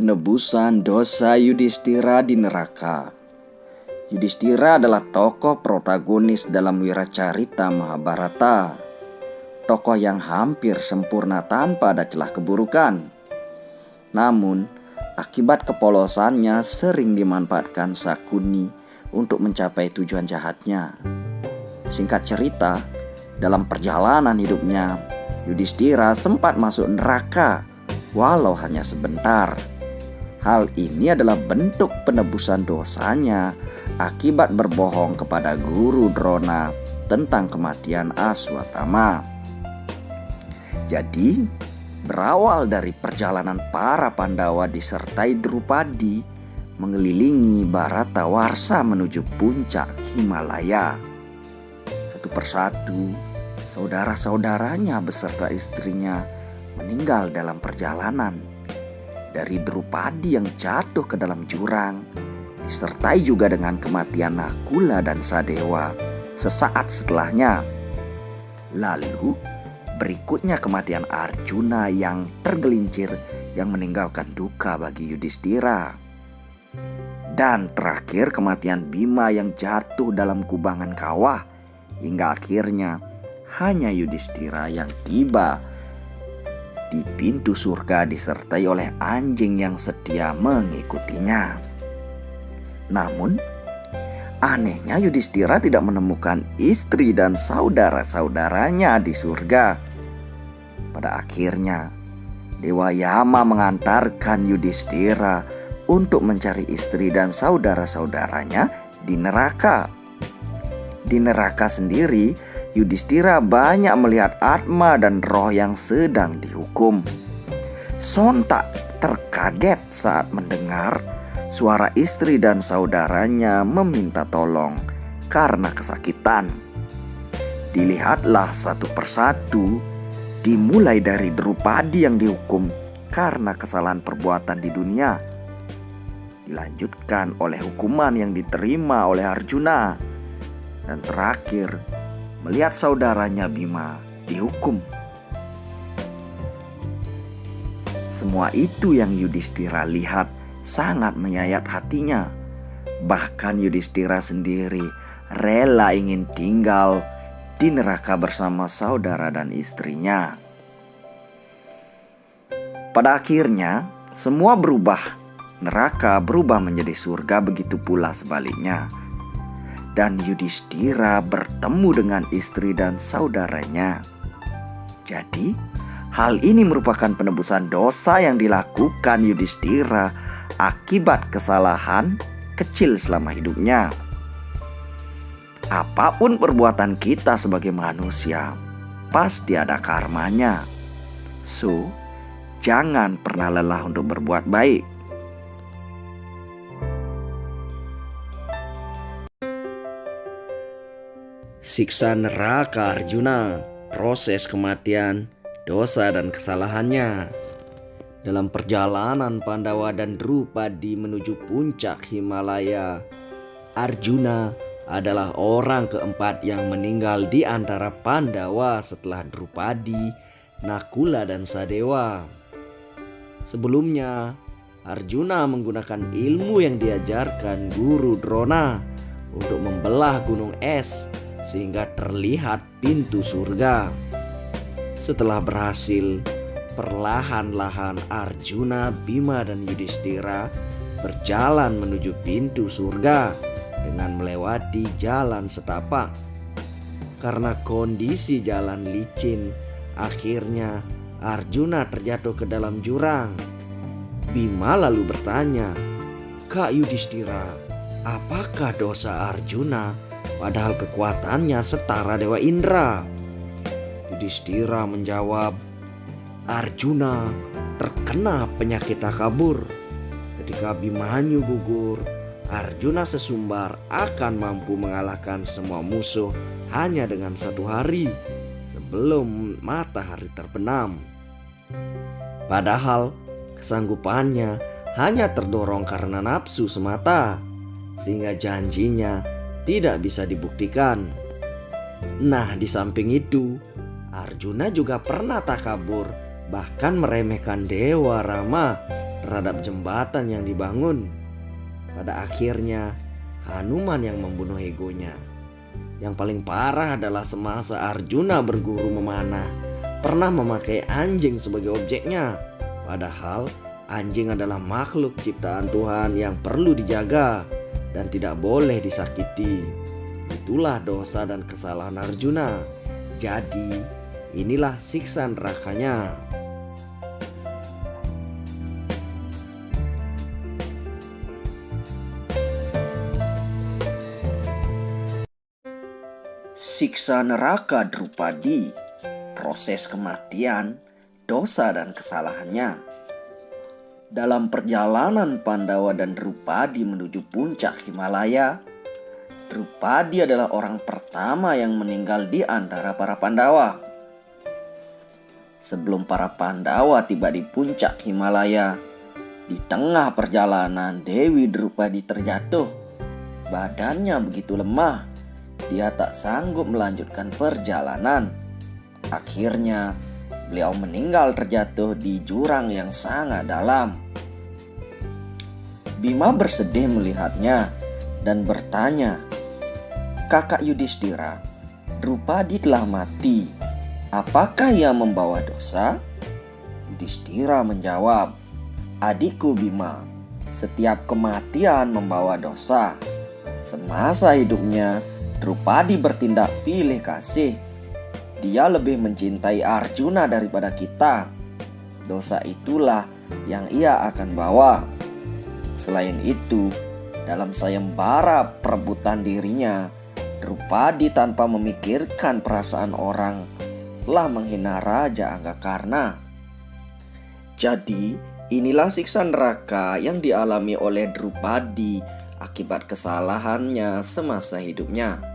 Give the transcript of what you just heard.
Penebusan dosa Yudhistira di neraka. Yudhistira adalah tokoh protagonis dalam Wiracarita Mahabharata. Tokoh yang hampir sempurna tanpa ada celah keburukan. Namun, akibat kepolosannya sering dimanfaatkan Sakuni untuk mencapai tujuan jahatnya. Singkat cerita, dalam perjalanan hidupnya, Yudhistira sempat masuk neraka, walau hanya sebentar. Hal ini adalah bentuk penebusan dosanya akibat berbohong kepada guru Drona tentang kematian Aswatthama. Jadi, berawal dari perjalanan para Pandawa disertai Drupadi mengelilingi Bharatawarsha menuju puncak Himalaya. Satu persatu, saudara-saudaranya beserta istrinya meninggal dalam perjalanan. Dari Drupadi yang jatuh ke dalam jurang, disertai juga dengan kematian Nakula dan Sadewa sesaat setelahnya. Lalu berikutnya kematian Arjuna yang tergelincir yang meninggalkan duka bagi Yudhistira. Dan terakhir kematian Bima yang jatuh dalam kubangan kawah, hingga akhirnya hanya Yudhistira yang tiba di pintu surga disertai oleh anjing yang setia mengikutinya. Namun, anehnya Yudhistira tidak menemukan istri dan saudara-saudaranya di surga. Pada akhirnya, Dewa Yama mengantarkan Yudhistira untuk mencari istri dan saudara-saudaranya di neraka. Di neraka sendiri, Yudhistira banyak melihat Atma dan roh yang sedang dihukum. Sontak terkaget saat mendengar suara istri dan saudaranya meminta tolong karena kesakitan. Dilihatlah satu persatu, dimulai dari Drupadi yang dihukum karena kesalahan perbuatan di dunia, dilanjutkan oleh hukuman yang diterima oleh Arjuna, dan terakhir melihat saudaranya Bima dihukum. Semua itu yang Yudhistira lihat sangat menyayat hatinya. Bahkan Yudhistira sendiri rela ingin tinggal di neraka bersama saudara dan istrinya. Pada akhirnya semua berubah. Neraka berubah menjadi surga, begitu pula sebaliknya. Dan Yudhistira bertemu dengan istri dan saudaranya. Jadi, hal ini merupakan penebusan dosa yang dilakukan Yudhistira akibat kesalahan kecil selama hidupnya. Apapun perbuatan kita sebagai manusia, pasti ada karmanya. So, jangan pernah lelah untuk berbuat baik. Siksa neraka Arjuna, proses kematian, dosa dan kesalahannya. Dalam perjalanan Pandawa dan Drupadi menuju puncak Himalaya, Arjuna adalah orang keempat yang meninggal di antara Pandawa setelah Drupadi, Nakula dan Sadewa. Sebelumnya, Arjuna menggunakan ilmu yang diajarkan guru Drona untuk membelah gunung es sehingga terlihat pintu surga. Setelah berhasil, perlahan-lahan Arjuna, Bima dan Yudhistira berjalan menuju pintu surga dengan melewati jalan setapak. Karena kondisi jalan licin, akhirnya Arjuna terjatuh ke dalam jurang. Bima lalu bertanya, "Kak Yudhistira, apakah dosa Arjuna padahal kekuatannya setara Dewa Indra?" Yudhistira menjawab, "Arjuna terkena penyakit takabur. Ketika Abhimanyu gugur, Arjuna sesumbar akan mampu mengalahkan semua musuh hanya dengan 1 hari sebelum matahari terbenam. Padahal kesanggupannya hanya terdorong karena nafsu semata, sehingga janjinya tidak bisa dibuktikan. Nah, di samping itu, Arjuna juga pernah takabur, bahkan meremehkan Dewa Rama, terhadap jembatan yang dibangun. Pada akhirnya Hanuman yang membunuh egonya. Yang paling parah adalah semasa Arjuna berguru memanah, pernah memakai anjing sebagai objeknya. Padahal anjing adalah makhluk ciptaan Tuhan yang perlu dijaga dan tidak boleh disakiti. Itulah dosa dan kesalahan Arjuna. Jadi inilah siksa nerakanya. Siksa neraka Drupadi, proses kematian, dosa dan kesalahannya. Dalam perjalanan Pandawa dan Drupadi menuju puncak Himalaya, Drupadi adalah orang pertama yang meninggal di antara para Pandawa. Sebelum para Pandawa tiba di puncak Himalaya, di tengah perjalanan Dewi Drupadi terjatuh. Badannya begitu lemah, dia tak sanggup melanjutkan perjalanan. Akhirnya beliau meninggal terjatuh di jurang yang sangat dalam. Bima bersedih melihatnya dan bertanya, "Kakak Yudhistira, Drupadi telah mati. Apakah ia membawa dosa?" Yudhistira menjawab, "Adikku Bima, setiap kematian membawa dosa. Semasa hidupnya Drupadi bertindak pilih kasih. Dia lebih mencintai Arjuna daripada kita. Dosa itulah yang ia akan bawa. Selain itu, dalam sayembara perebutan dirinya, Drupadi tanpa memikirkan perasaan orang telah menghina Raja Anggakarna." Jadi, inilah siksa neraka yang dialami oleh Drupadi akibat kesalahannya semasa hidupnya.